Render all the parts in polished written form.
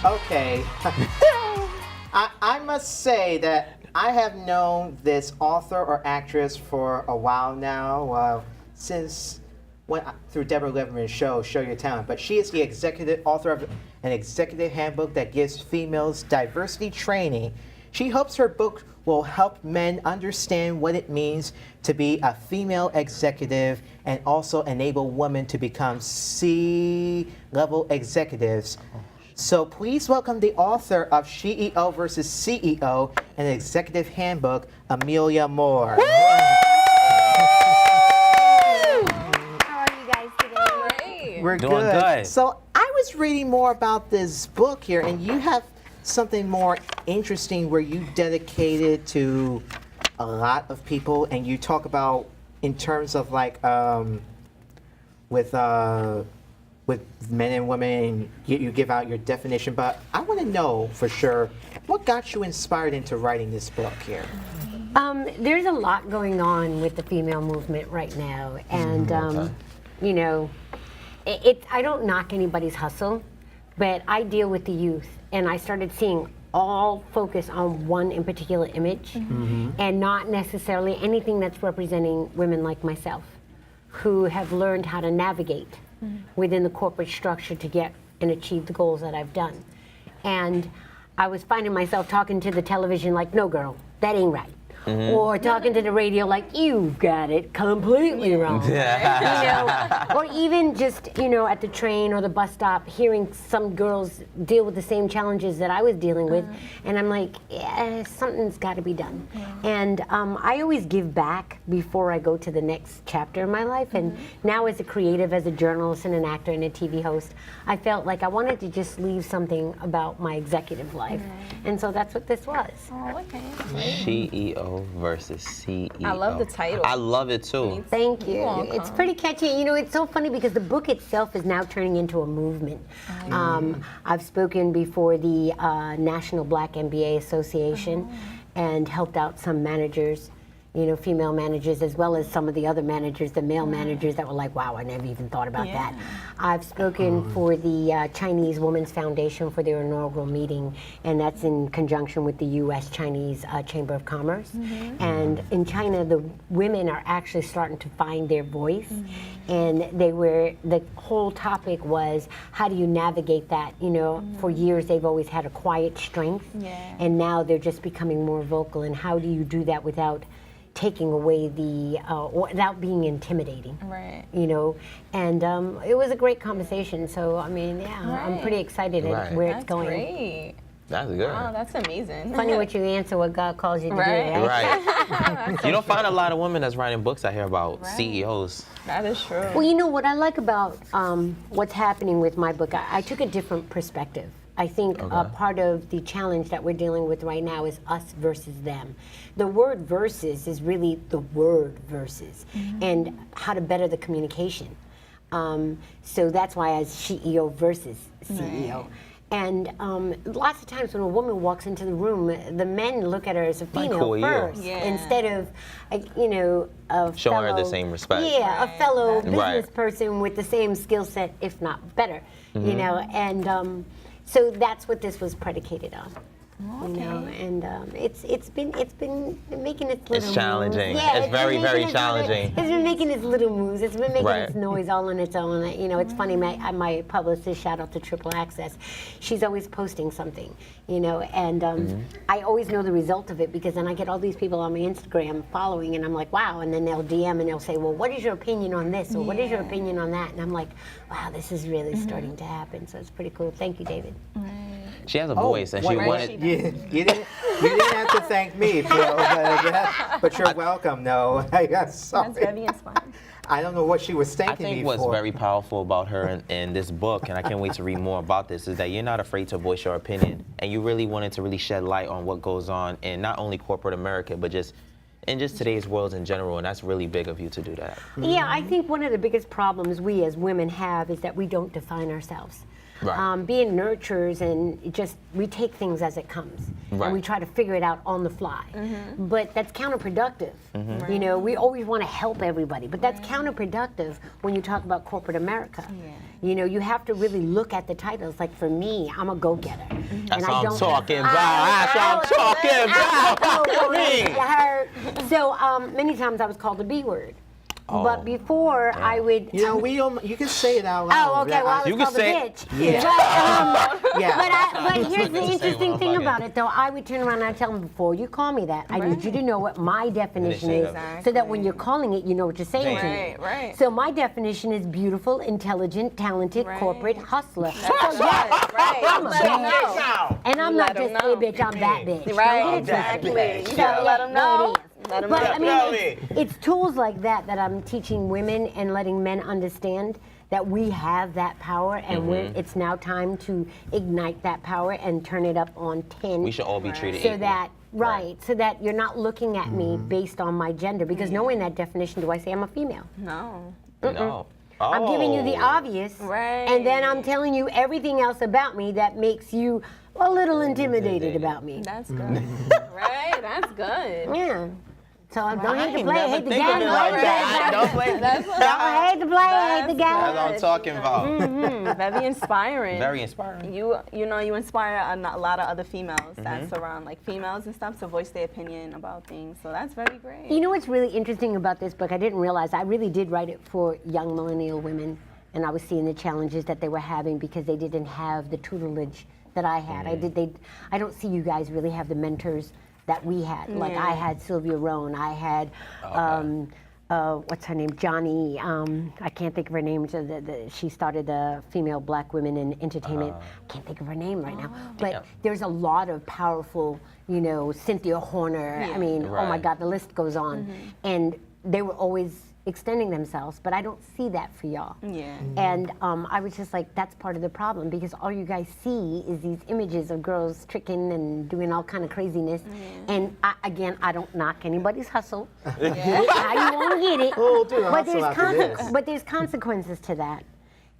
Okay. I must say that I have known this author or actress for a while now, through Deborah Leverman's show, Show Your Talent. But she is the executive author of an executive handbook that gives females diversity training. She hopes her book will help men understand what it means to be a female executive and also enable women to become C-level executives. So please welcome the author of SheEO versus CEO, an executive handbook, Amelia Moore. We're Doing good. So I was reading more about this book here, and you have something more interesting where you dedicated to a lot of people, and you talk about in terms of like with men and women, you give out your definition. But I want to know for sure what got you inspired into writing this book here. There's a lot going on with the female movement right now, and you know. I don't knock anybody's hustle, but I deal with the youth, and I started seeing all focus on one in particular image, and not necessarily anything that's representing women like myself, who have learned how to navigate within the corporate structure to get and achieve the goals that I've done. And I was finding myself talking to the television like, no girl, that ain't right. Or talking to the radio like, you got it completely wrong. You know? Or even just, you know, at the train or the bus stop, hearing some girls deal with the same challenges that I was dealing with. And I'm like, yeah, something's got to be done. And I always give back before I go to the next chapter in my life. And now as a creative, as a journalist and an actor and a TV host, I felt like I wanted to just leave something about my executive life. And so that's what this was. Oh, okay. SheEO versus CEO. I love the title. I love it too. Thank you. It's pretty catchy. You know, it's so funny because the book itself is now turning into a movement. I've spoken before the National Black MBA Association and helped out some managers, you know, female managers, as well as some of the other managers, the male managers that were like, wow, I never even thought about that. I've spoken for the Chinese Women's Foundation for their inaugural meeting, and that's in conjunction with the U.S.-Chinese Chamber of Commerce. And in China, the women are actually starting to find their voice, and the whole topic was, how do you navigate that? You know, for years they've always had a quiet strength, and now they're just becoming more vocal, and how do you do that without taking away the, without being intimidating, you know, and it was a great conversation. So I mean, yeah, I'm pretty excited at where it's going. Great. That's good. Wow, that's amazing. Funny what you answer what God calls you to do, right? Right. You don't find a lot of women that's writing books out here about CEOs. That is true. Well, you know what I like about what's happening with my book, I took a different perspective. I think part of the challenge that we're dealing with right now is us versus them. The word versus is really the word versus, and how to better the communication. So that's why as SheEO versus CEO. And lots of times when a woman walks into the room, the men look at her as a female first, instead of, you know, a showing fellow, her the same respect. Yeah, a fellow business person with the same skill set, if not better, you know, and so that's what this was predicated on. You know, and it's been making its little It's challenging. moves. Yeah, it's very challenging. It's been making its little moves. It's been making its noise all on its own. You know, it's funny. My publicist, shout out to Triple Access, she's always posting something. You know, and I always know the result of it because then I get all these people on my Instagram following, and I'm like, wow. And then they'll DM and they'll say, well, what is your opinion on this, or what is your opinion on that? And I'm like, wow, this is really starting to happen. So it's pretty cool. Thank you, David. She has a voice, and she wanted. You didn't have to thank me, but you're welcome. No, sorry. That's very inspiring. I don't know what she was thanking me for. I think what's very powerful about her in this book, and I can't wait to read more about this, is that you're not afraid to voice your opinion, and you really wanted to really shed light on what goes on in not only corporate America, but just in just today's world in general, and that's really big of you to do that. Yeah, I think one of the biggest problems we as women have is that we don't define ourselves. Right. being nurturers, and we take things as it comes, Right. and we try to figure it out on the fly. But that's counterproductive. Mm-hmm. You know, we always want to help everybody, but that's counterproductive when you talk about corporate America. You know, you have to really look at the titles. Like for me, I'm a go-getter. That's and I what I'm don't talking about. That's what I'm talking about. So many times I was called the B word. But before I would. You know, we don't. You can say it out loud. Oh, okay. Well, I was You can called a say- bitch. Yeah. But here's the interesting thing about it, though. I would turn around and I'd tell them, before you call me that, I need you to know what my definition is, so that when you're calling it, you know what you're saying to me. Right. So my definition is beautiful, intelligent, talented, corporate hustler. So Right. I'm a Let 'em bitch. know. And I'm Let not 'em just know. a bitch, I'm that bitch. Right, Don't get it twisted. exactly. You So, gotta let them know. Let 'em But know. I mean, it's tools like that that I'm teaching women and letting men understand that we have that power, and it's now time to ignite that power and turn it up on 10. We should all be treated so equal. that so that you're not looking at me based on my gender, because knowing that definition, do I say I'm a female? No. No. I'm giving you the Oh. obvious, and then I'm telling you everything else about me that makes you a little intimidated about me. That's good. Right? That's good. Yeah. So don't hate the ain't play, never hate the think game. of it like that. Don't play that. Don't hate the play, hate the That's game. what I'm talking about. Very inspiring. Very inspiring. You know, you inspire a lot of other females that surround, like females and stuff, to voice their opinion about things. So that's very great. You know what's really interesting about this book? I didn't realize I really did write it for young millennial women, and I was seeing the challenges that they were having because they didn't have the tutelage that I had. I don't see you guys really have the mentors that we had. Like I had Sylvia Rohn, I had what's her name, Johnny. I can't think of her name. She started the Female Black Women in Entertainment. I can't think of her name right now. But there's a lot of powerful, you know, Cynthia Horner. I mean, oh my God, the list goes on. And they were always extending themselves, but I don't see that for y'all. Yeah. And I was just like, that's part of the problem, because all you guys see is these images of girls tricking and doing all kind of craziness. And again, I don't knock anybody's hustle. Get it how you want to get it. We'll do a but hustle after this. but there's consequences to that.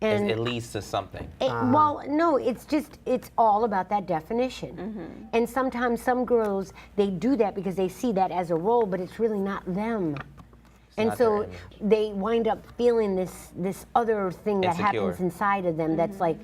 And It leads to something. well, no, it's all about that definition. And sometimes some girls, they do that because they see that as a role, but it's really not them. And not their so image. they wind up feeling this other thing that Insecure. happens inside of them that's like,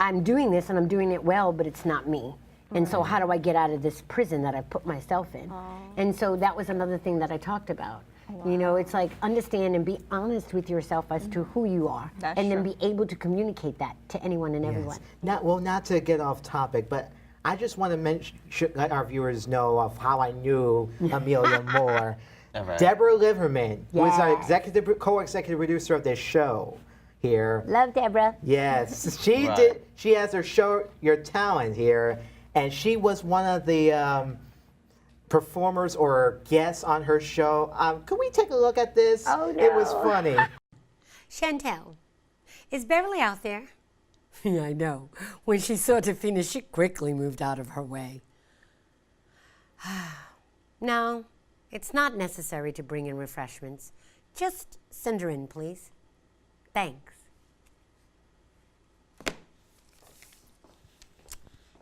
I'm doing this and I'm doing it well, but it's not me. And so how do I get out of this prison that I put myself in? And so that was another thing that I talked about. You know, it's like, understand and be honest with yourself as to who you are, That's and then true. be able to communicate that to anyone and everyone. Not to get off topic, but I just want to let our viewers know of how I knew Amelia more. All right. Deborah Liverman, who is our Yes. co-executive producer of this show here. Love, Deborah. Yes, she Right. did. She has her show, Your Talent, here, and she was one of the performers or guests on her show. Could we take a look at this? Oh, It was no. funny. Chantel, is Beverly out there? Yeah, I know. When she saw Tafina, she quickly moved out of her way. No, it's not necessary to bring in refreshments. Just send her in, please. Thanks.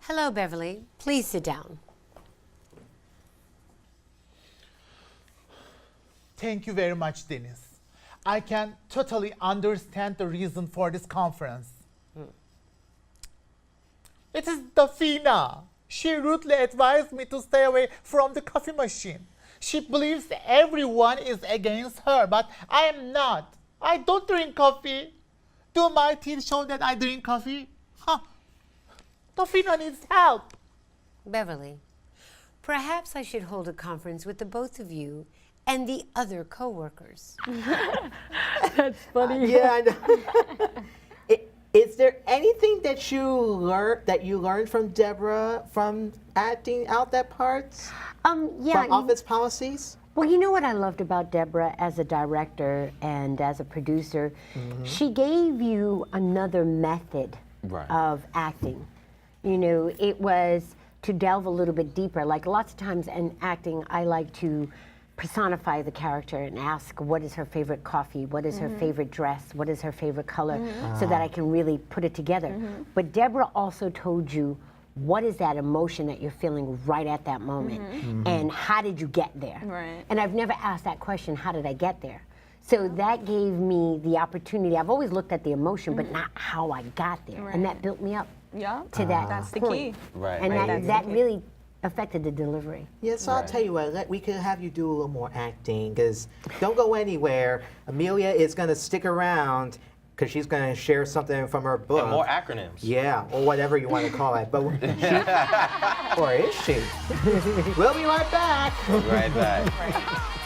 Hello, Beverly. Please sit down. Thank you very much, Dennis. I can totally understand the reason for this conference. It is Dafina. She rudely advised me to stay away from the coffee machine. She believes everyone is against her, but I am not. I don't drink coffee. Do my teeth show that I drink coffee? Huh. Dafina needs help. Beverly, perhaps I should hold a conference with the both of you and the other co-workers. That's funny. Yeah, I know. Is there anything that you learned from Deborah from acting out that parts Yeah. from Office Policies? Well, you know what I loved about Deborah as a director and as a producer? She gave you another method Right. of acting. You know, it was to delve a little bit deeper. Like lots of times in acting, I like to personify the character and ask what is her favorite coffee, what is her favorite dress, what is her favorite color, so that I can really put it together. But Deborah also told you what is that emotion that you're feeling right at that moment, and how did you get there? Right. And I've never asked that question, how did I get there? So that gave me the opportunity. I've always looked at the emotion, but not how I got there, and that built me up Yeah. to that That's the point. key. Right. And Right. that really affected the delivery. Yeah, so I'll tell you what, we could have you do a little more acting, because don't go anywhere. Amelia is going to stick around, because she's going to share something from her book. And more acronyms. Yeah, or whatever you want to call it. But or is she? We'll be right back. Right back.